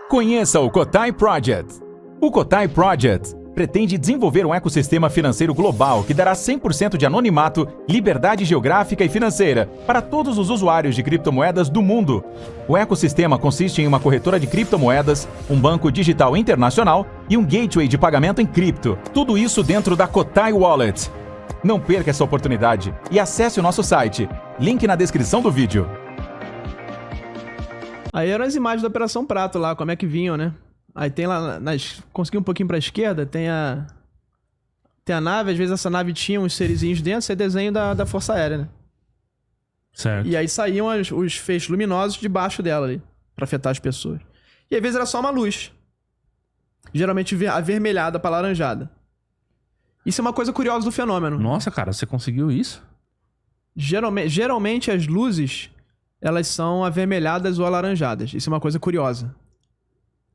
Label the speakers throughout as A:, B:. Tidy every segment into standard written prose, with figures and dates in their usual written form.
A: Conheça o Cotai Project. O Cotai Project pretende desenvolver um ecossistema financeiro global que dará 100% de anonimato, liberdade geográfica e financeira para todos os usuários de criptomoedas do mundo. O ecossistema consiste em uma corretora de criptomoedas, um banco digital internacional e um gateway de pagamento em cripto. Tudo isso dentro da Cotai Wallet. Não perca essa oportunidade e acesse o nosso site. Link na descrição do vídeo.
B: Aí eram as imagens da Operação Prato lá, como é que vinham, né? Aí tem lá, consegui um pouquinho pra esquerda, tem a nave, às vezes essa nave tinha uns serizinhos dentro, esse é desenho da Força Aérea, né?
C: Certo.
B: E aí saíam os feixes luminosos debaixo dela ali, pra afetar as pessoas. E às vezes era só uma luz. Geralmente avermelhada pra laranjada. Isso é uma coisa curiosa do fenômeno.
C: Nossa, cara, você conseguiu isso?
B: Geralmente as luzes, elas são avermelhadas ou alaranjadas. Isso é uma coisa curiosa.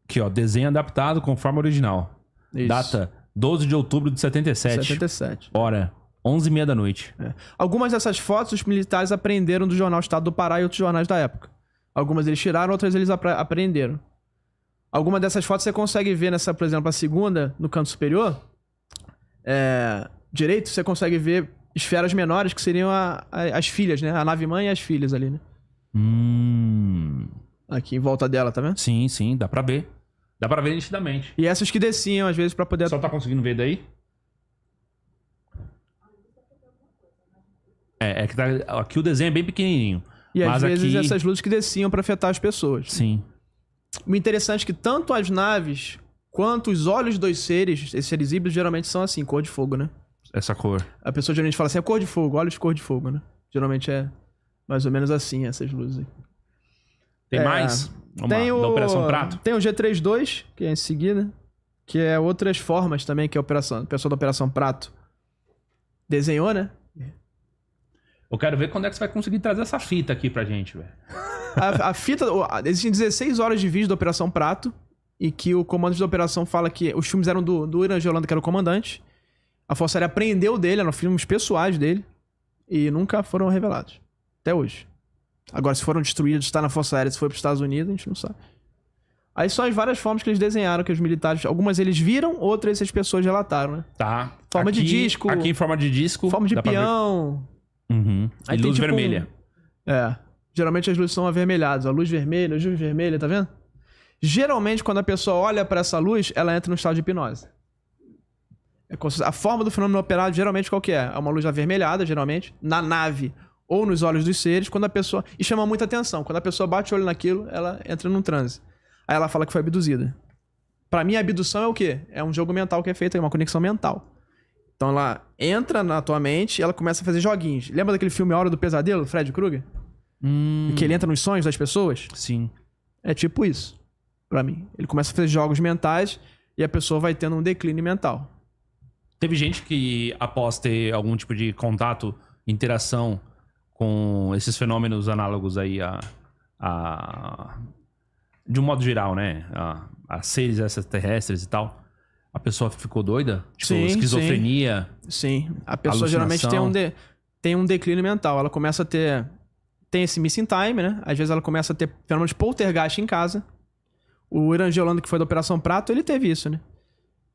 C: Aqui, ó, desenho adaptado com forma original.
B: Isso.
C: Data 12 de outubro de 77.
B: 77.
C: Hora 11h30 da noite.
B: É. Algumas dessas fotos os militares apreenderam do jornal Estado do Pará e outros jornais da época. Algumas eles tiraram, outras eles apreenderam. Alguma dessas fotos você consegue ver nessa, por exemplo, a segunda, no canto superior, direito, você consegue ver esferas menores que seriam as filhas, né? A nave-mãe e as filhas ali, né? Aqui em volta dela, tá vendo?
C: Sim, sim, dá pra ver. Dá pra ver nitidamente.
B: E essas que desciam, às vezes, pra poder...
C: Só tá conseguindo ver daí? É que tá... Aqui o desenho é bem pequenininho.
B: E às
C: mas
B: vezes
C: aqui...
B: essas luzes que desciam pra afetar as pessoas.
C: Sim.
B: O interessante é que tanto as naves quanto os olhos dos seres, esses seres híbridos, geralmente são assim, cor de fogo, né?
C: Essa cor.
B: A pessoa geralmente fala assim, é cor de fogo, olhos de cor de fogo, né? Geralmente é mais ou menos assim, essas luzes aí.
C: Tem mais? Vamos lá, da Operação Prato?
B: Tem o G32, que é em seguida, que é outras formas também que a pessoa da Operação Prato desenhou, né?
C: Eu quero ver quando é que você vai conseguir trazer essa fita aqui pra gente, velho.
B: A fita... Existem 16 horas de vídeo da Operação Prato, e que o comandante da operação fala que os filmes eram do Irã Holanda, que era o comandante. A Força Aérea apreendeu dele, eram filmes pessoais dele, e nunca foram revelados. Até hoje. Agora, se foram destruídos, está na Força Aérea, se foi para os Estados Unidos, a gente não sabe. Aí são as várias formas que eles desenharam, que os militares... Algumas eles viram, outras essas pessoas relataram, né?
C: Tá.
B: Forma
C: aqui,
B: de disco.
C: Aqui em forma de disco.
B: Forma de peão.
C: Uhum.
B: Aí
C: e luz
B: tem, tipo,
C: vermelha.
B: Geralmente as luzes são avermelhadas. A luz vermelha, tá vendo? Geralmente, quando a pessoa olha para essa luz, ela entra no estado de hipnose. A forma do fenômeno operado, geralmente, qual que é? É uma luz avermelhada, geralmente, na nave ou nos olhos dos seres, quando a pessoa... E chama muita atenção. Quando a pessoa bate o olho naquilo, ela entra num transe. Aí ela fala que foi abduzida. Pra mim, a abdução é o quê? É um jogo mental que é feito, é uma conexão mental. Então ela entra na tua mente e ela começa a fazer joguinhos. Lembra daquele filme A Hora do Pesadelo, Fred Krueger? Que ele entra nos sonhos das pessoas?
C: Sim.
B: É tipo isso, pra mim. Ele começa a fazer jogos mentais e a pessoa vai tendo um declínio mental.
C: Teve gente que, após ter algum tipo de contato, interação com esses fenômenos análogos aí de um modo geral, né? A seres extraterrestres e tal, a pessoa ficou doida? Tipo,
B: Sim,
C: esquizofrenia?
B: Sim. A pessoa geralmente tem um declínio mental. Ela começa a ter... Tem esse missing time, né? Às vezes ela começa a ter fenômeno de poltergeist em casa. O Irã Holanda, que foi da Operação Prato, ele teve isso, né?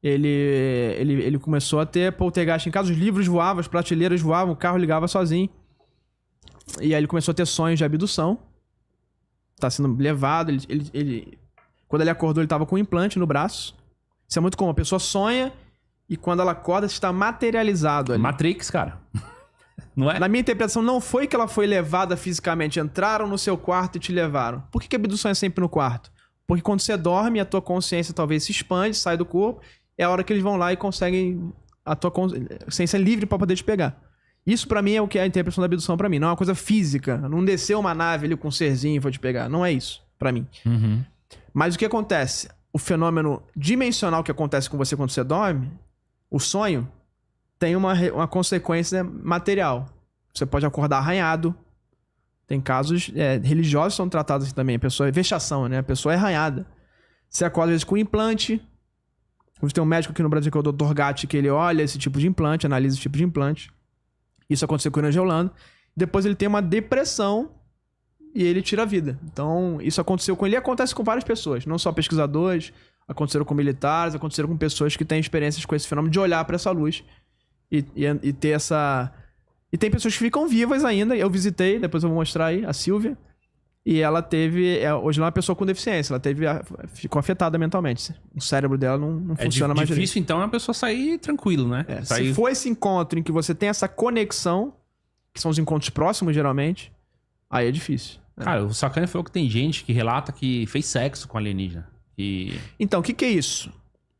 B: Ele começou a ter poltergeist em casa. Os livros voavam, as prateleiras voavam, o carro ligava sozinho. E aí ele começou a ter sonhos de abdução. Tá sendo levado. Quando ele acordou, ele tava com um implante no braço. Isso é muito comum. A pessoa sonha e quando ela acorda, está materializado ali.
C: Matrix, cara. Não é?
B: Na minha interpretação, não foi que ela foi levada fisicamente. Entraram no seu quarto e te levaram. Por que a abdução é sempre no quarto? Porque quando você dorme, a tua consciência talvez se expande, sai do corpo. É a hora que eles vão lá e conseguem... A tua consciência livre para poder te pegar. Isso pra mim é o que é a interpretação da abdução pra mim. Não é uma coisa física. Não desceu uma nave ali com um serzinho e foi te pegar. Não é isso, pra mim.
C: Uhum.
B: Mas o que acontece? O fenômeno dimensional que acontece com você quando você dorme, o sonho, tem uma consequência material. Você pode acordar arranhado. Tem casos religiosos que são tratados assim também. A pessoa é vexação, né? A pessoa é arranhada. Você acorda às vezes com implante. Você tem um médico aqui no Brasil que é o Dr. Gatti, que ele olha esse tipo de implante, analisa esse tipo de implante. Isso aconteceu com o Irã Holanda. Depois ele tem uma depressão e ele tira a vida. Então, isso aconteceu com ele e acontece com várias pessoas, não só pesquisadores, aconteceram com militares, aconteceram com pessoas que têm experiências com esse fenômeno de olhar para essa luz e ter essa... E tem pessoas que ficam vivas ainda. Eu visitei, depois eu vou mostrar aí, a Silvia. E ela teve... Hoje ela é uma pessoa com deficiência. Ela ficou afetada mentalmente. O cérebro dela não funciona mais direito.
C: É difícil, então, a pessoa sair tranquilo, né?
B: Se for esse encontro em que você tem essa conexão, que são os encontros próximos, geralmente, aí é difícil.
C: Cara, o Sacani falou que tem gente que relata que fez sexo com alienígena.
B: Então, o que é isso?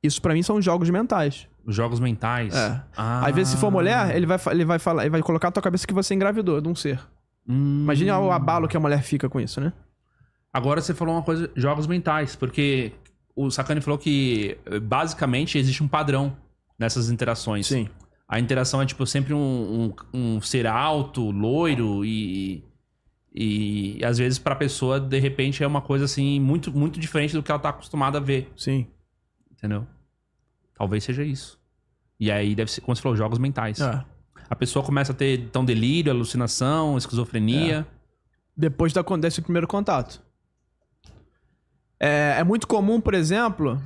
B: Isso pra mim são jogos mentais.
C: Os jogos mentais.
B: Às vezes, se for mulher, ele vai colocar na tua cabeça que você engravidou de um ser. Imagina o abalo que a mulher fica com isso, né?
C: Agora você falou uma coisa, jogos mentais, porque o Sacani falou que basicamente existe um padrão nessas interações.
B: Sim.
C: A interação é tipo sempre um ser alto, loiro e às vezes pra pessoa, de repente, é uma coisa assim muito, muito diferente do que ela tá acostumada a ver.
B: Sim.
C: Entendeu? Talvez seja isso. E aí deve ser, como você falou, jogos mentais. A pessoa começa a ter então delírio, alucinação, esquizofrenia.
B: Depois desse o primeiro contato. É muito comum, por exemplo,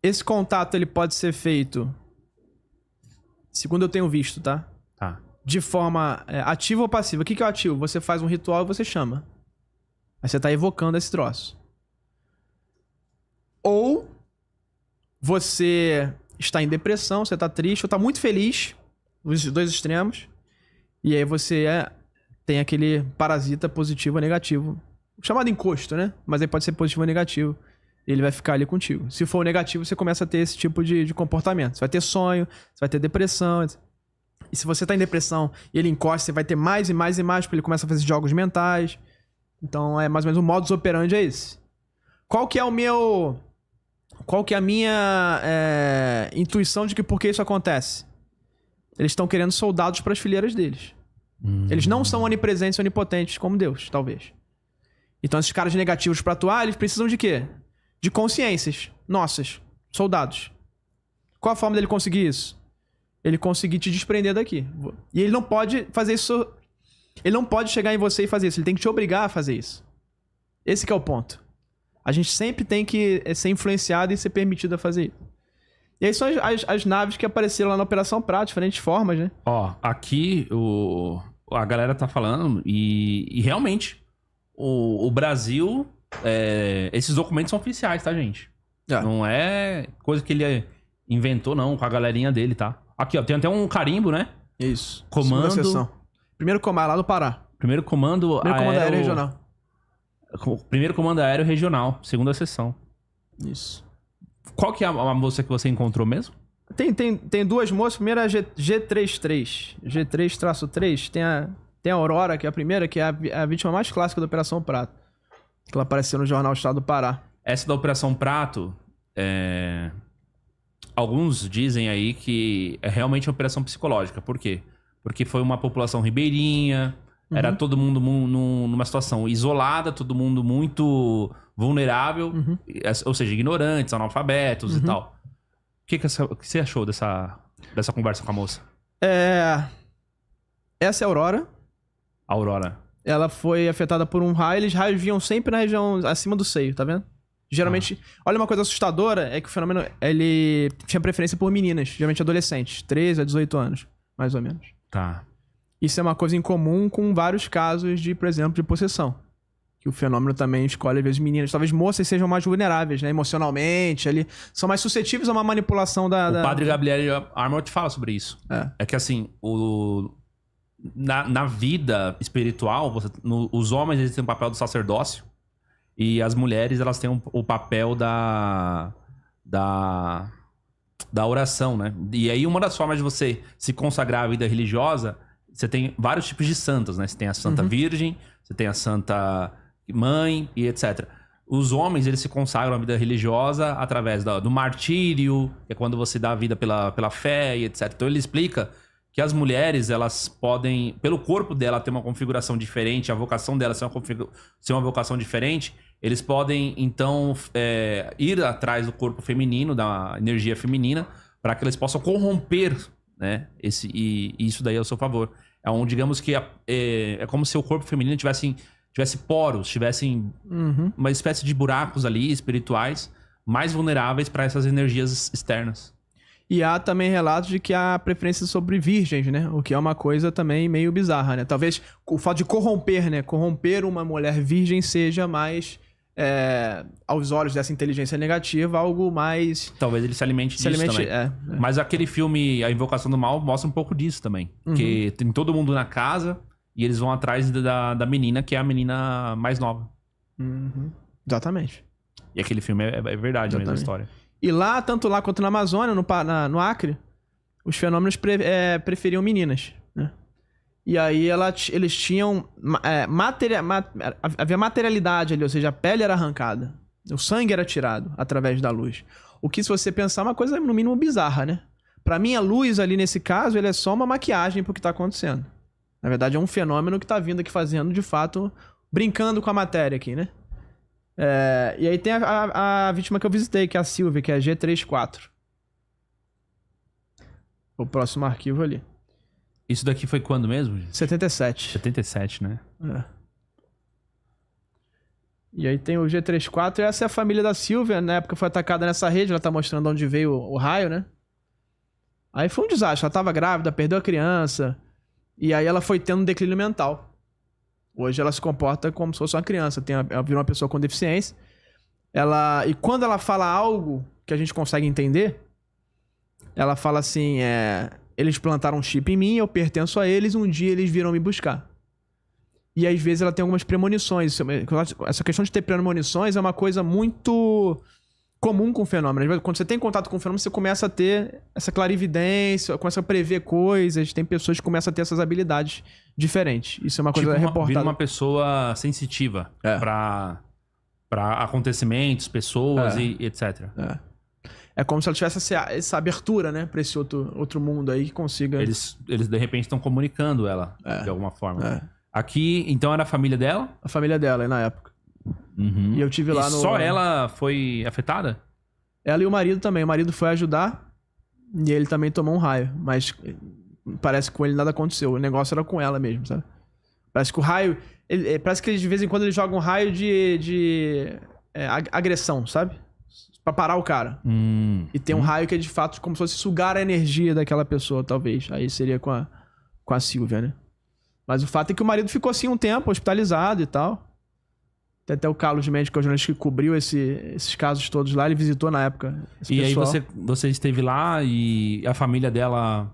B: esse contato ele pode ser feito, segundo eu tenho visto, tá?
C: Tá.
B: De forma ativa ou passiva. O que é o ativo? Você faz um ritual e você chama. Aí você tá evocando esse troço. Ou você está em depressão, você tá triste, ou tá muito feliz, os dois extremos, e aí você tem aquele parasita positivo ou negativo, chamado encosto, né? Mas aí pode ser positivo ou negativo, e ele vai ficar ali contigo. Se for negativo, você começa a ter esse tipo de comportamento. Você vai ter sonho, você vai ter depressão, e se você tá em depressão e ele encosta, você vai ter mais e mais e mais, porque ele começa a fazer jogos mentais. Então, mais ou menos o modus operandi é esse. Qual que é a minha intuição de que por que isso acontece? Eles estão querendo soldados para as fileiras deles. Eles não são onipresentes e onipotentes como Deus, talvez. Então esses caras negativos para atuar, eles precisam de quê? De consciências nossas, soldados. Qual a forma dele conseguir isso? Ele conseguir te desprender daqui. E ele não pode fazer isso... Ele não pode chegar em você e fazer isso. Ele tem que te obrigar a fazer isso. Esse que é o ponto. A gente sempre tem que ser influenciado e ser permitido a fazer isso. E aí são as naves que apareceram lá na Operação Prato, diferentes formas, né?
C: Ó, aqui a galera tá falando e realmente o Brasil... esses documentos são oficiais, tá, gente? Não é coisa que ele inventou, não, com a galerinha dele, tá? Aqui, ó, tem até um carimbo, né?
B: Isso.
C: Comando...
B: Segunda seção. Primeiro comando, lá do Pará.
C: Primeiro comando
B: aéreo regional.
C: Primeiro comando aéreo regional, segunda seção. Isso. Qual que é a moça que você encontrou mesmo?
B: Tem duas moças. Primeiro é a G33. G3-3. Tem a Aurora, que é a primeira, que é a vítima mais clássica da Operação Prato. Que ela apareceu no jornal Estado do Pará.
C: Essa da Operação Prato, alguns dizem aí que é realmente uma operação psicológica. Por quê? Porque foi uma população ribeirinha, era todo mundo numa situação isolada, todo mundo muito vulnerável, ou seja, ignorantes, analfabetos e tal. O que você achou dessa conversa com a moça?
B: Essa é a Aurora.
C: Aurora.
B: Ela foi afetada por um raio. Os raios vinham sempre na região acima do seio, tá vendo? Geralmente... Olha, uma coisa assustadora é que o fenômeno... Ele tinha preferência por meninas, geralmente adolescentes. 13 a 18 anos, mais ou menos.
C: Tá.
B: Isso é uma coisa em comum com vários casos de, por exemplo, de possessão. Que o fenômeno também escolhe, às vezes, meninas. Talvez moças sejam mais vulneráveis, né? Emocionalmente, ali. São mais suscetíveis a uma manipulação da...
C: O padre Gabriel Armour fala sobre isso. É que, assim, na vida espiritual, os homens eles têm o papel do sacerdócio e as mulheres elas têm o papel da oração, né? E aí uma das formas de você se consagrar à vida religiosa, você tem vários tipos de santas, né? Você tem a Santa Virgem, você tem a Santa Mãe e etc. Os homens, eles se consagram à vida religiosa através do martírio, que é quando você dá a vida pela fé e etc. Então ele explica que as mulheres, elas podem, pelo corpo dela ter uma configuração diferente, a vocação dela ser uma vocação diferente, eles podem, então, ir atrás do corpo feminino, da energia feminina, para que eles possam corromper, né? E isso daí é ao seu favor. É digamos que é como se o corpo feminino tivesse tivesse poros, tivessem uma espécie de buracos ali espirituais mais vulneráveis para essas energias externas.
B: E há também relatos de que há preferência sobre virgens, né? O que é uma coisa também meio bizarra, né? Talvez o fato de corromper, né? Corromper uma mulher virgem seja mais, aos olhos dessa inteligência negativa, algo mais...
C: Talvez ele se alimente disso também. Mas aquele filme, A Invocação do Mal, mostra um pouco disso também. Que tem todo mundo na casa e eles vão atrás da menina, que é a menina mais nova.
B: Exatamente.
C: E aquele filme é verdade mesmo a história.
B: E lá, tanto lá quanto na Amazônia, no Acre, os fenômenos preferiam meninas, né? E aí eles tinham... havia materialidade ali, ou seja, a pele era arrancada. O sangue era tirado através da luz. O que, se você pensar, é uma coisa no mínimo bizarra, né? Pra mim, a luz ali nesse caso, ele é só uma maquiagem pro que tá acontecendo. Na verdade, é um fenômeno que tá vindo aqui fazendo, de fato, brincando com a matéria aqui, né? E aí tem a vítima que eu visitei, que é a Silvia, que é a G34. O próximo arquivo ali.
C: Isso daqui foi quando mesmo, gente?
B: 77.
C: 77, né?
B: E aí tem o G34, e essa é a família da Silvia. Na época foi atacada nessa rede, ela tá mostrando onde veio o raio, né? Aí foi um desastre, ela tava grávida, perdeu a criança. E aí ela foi tendo um declínio mental. Hoje ela se comporta como se fosse uma criança. Ela virou uma pessoa com deficiência. E quando ela fala algo que a gente consegue entender, ela fala assim, eles plantaram um chip em mim, eu pertenço a eles, um dia eles viram me buscar. E às vezes ela tem algumas premonições. Essa questão de ter premonições é uma coisa muito comum com o fenômeno. Quando você tem contato com o fenômeno, você começa a ter essa clarividência, começa a prever coisas. Tem pessoas que começam a ter essas habilidades diferentes. Isso é uma coisa reportada.
C: Vira uma pessoa sensitiva pra acontecimentos, pessoas e etc.
B: É como se ela tivesse essa abertura, né? Pra esse outro mundo aí que consiga...
C: Eles de repente estão comunicando ela de alguma forma. Aqui, então, era a família dela?
B: A família dela, na época. E eu tive lá no...
C: Só ela foi afetada?
B: Ela e o marido também. O marido foi ajudar e ele também tomou um raio. Mas parece que com ele nada aconteceu. O negócio era com ela mesmo, sabe? Parece que o raio... parece que de vez em quando ele joga um raio de agressão, sabe? Pra parar o cara. E tem um raio que é de fato como se fosse sugar a energia daquela pessoa, talvez. Aí seria com a Silvia, né? Mas o fato é que o marido ficou assim um tempo, hospitalizado e tal. Tem até o Carlos Mendes, que é o jornalista que cobriu esses casos todos lá. Ele visitou na época esse pessoal.
C: Aí você esteve lá e a família dela...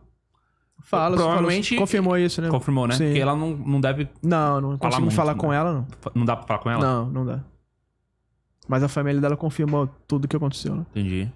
B: Provavelmente confirmou isso, né?
C: Confirmou, né?
B: Sim.
C: Porque ela não deve...
B: Não conseguimos falar com ela, não.
C: Não dá pra falar com ela?
B: Não dá. Mas a família dela confirmou tudo o que aconteceu, né?
C: Entendi.